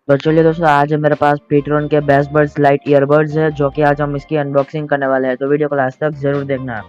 तो चलिए दोस्तों, आज मेरे पास pTron के bassbuds लाइट ईयरबड्स है, जो कि आज हम इसकी अनबॉक्सिंग करने वाले हैं। तो वीडियो को लास्ट तक जरूर देखना।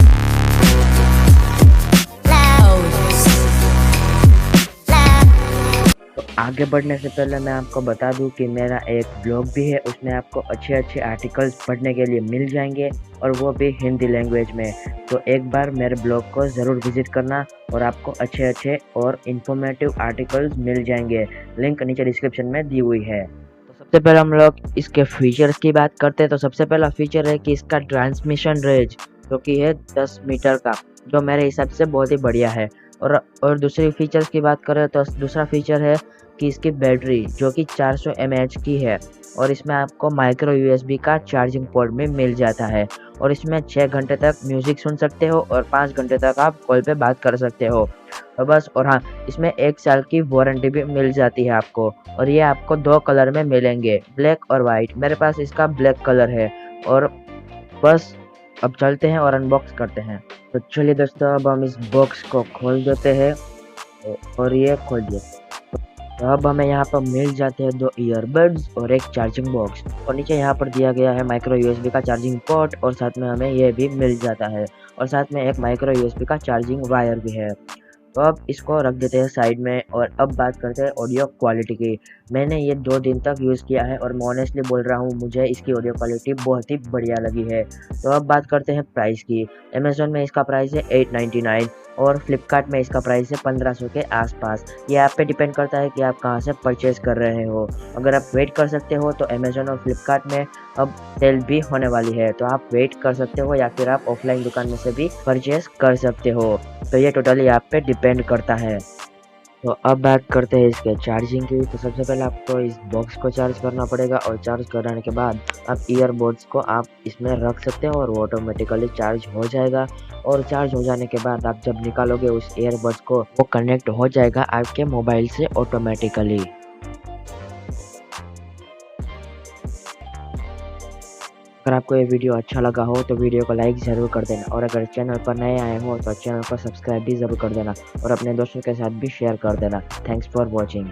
तो आगे बढ़ने से पहले मैं आपको बता दूं कि मेरा एक ब्लॉग भी है, उसमें आपको अच्छे अच्छे आर्टिकल्स पढ़ने के लिए मिल जाएंगे, और वो भी हिंदी लैंग्वेज में। तो एक बार मेरे ब्लॉग को ज़रूर विजिट करना, और आपको अच्छे अच्छे और इन्फॉर्मेटिव आर्टिकल्स मिल जाएंगे। लिंक नीचे डिस्क्रिप्शन में दी हुई है। तो सबसे पहले हम लोग इसके फीचर्स की बात करते हैं। तो सबसे पहला फीचर है कि इसका ट्रांसमिशन रेंज जो कि है 10 मीटर का, जो मेरे हिसाब से बहुत ही बढ़िया है। और दूसरी फीचर्स की बात करें तो दूसरा फीचर है कि इसकी बैटरी जो कि 400 mAh की है, और इसमें आपको माइक्रो USB का चार्जिंग पोर्ट में मिल जाता है। और इसमें 6 घंटे तक म्यूजिक सुन सकते हो, और 5 घंटे तक आप कॉल पे बात कर सकते हो। और बस, और हाँ, इसमें 1 साल की वारंटी भी मिल जाती है आपको। और ये आपको 2 कलर में मिलेंगे, ब्लैक और वाइट। मेरे पास इसका ब्लैक कलर है। और बस, अब चलते हैं और अनबॉक्स करते हैं। तो चलिए दोस्तों, अब हम इस बॉक्स को खोल देते हैं, और ये खोल दिया। तो अब हमें यहाँ पर मिल जाते हैं 2 ईयरबड्स और एक चार्जिंग बॉक्स, और नीचे यहाँ पर दिया गया है माइक्रो यूएसबी का चार्जिंग पोर्ट, और साथ में हमें ये भी मिल जाता है। और साथ में एक माइक्रो यूएसबी का चार्जिंग वायर भी है। तो अब इसको रख देते हैं साइड में, और अब बात करते हैं ऑडियो क्वालिटी की। मैंने ये 2 दिन तक यूज़ किया है, और मैं ऑनेस्टली बोल रहा हूँ, मुझे इसकी ऑडियो क्वालिटी बहुत ही बढ़िया लगी है। तो अब बात करते हैं प्राइस की। अमेज़न में इसका प्राइस है 899, और फ्लिपकार्ट में इसका प्राइस है 1500 के आसपास। ये आप पे डिपेंड करता है कि आप कहाँ से परचेज़ कर रहे हो। अगर आप वेट कर सकते हो तो अमेज़न और फ्लिपकार्ट में अब सेल भी होने वाली है, तो आप वेट कर सकते हो, या फिर आप ऑफलाइन दुकान में से भी परचेज़ कर सकते हो। तो ये टोटली आप पे डिपेंड करता है। तो अब बात करते हैं इसके चार्जिंग की। तो सबसे पहले आपको इस बॉक्स को चार्ज करना पड़ेगा, और चार्ज कराने के बाद आप ईयरबड्स को आप इसमें रख सकते हो, और वो ऑटोमेटिकली चार्ज हो जाएगा। और चार्ज हो जाने के बाद आप जब निकालोगे उस ईयरबड्स को, वो कनेक्ट हो जाएगा आपके मोबाइल से ऑटोमेटिकली। अगर आपको ये वीडियो अच्छा लगा हो तो वीडियो को लाइक ज़रूर कर देना, और अगर चैनल पर नए आए हो तो चैनल को सब्सक्राइब भी ज़रूर कर देना, और अपने दोस्तों के साथ भी शेयर कर देना। Thanks for watching.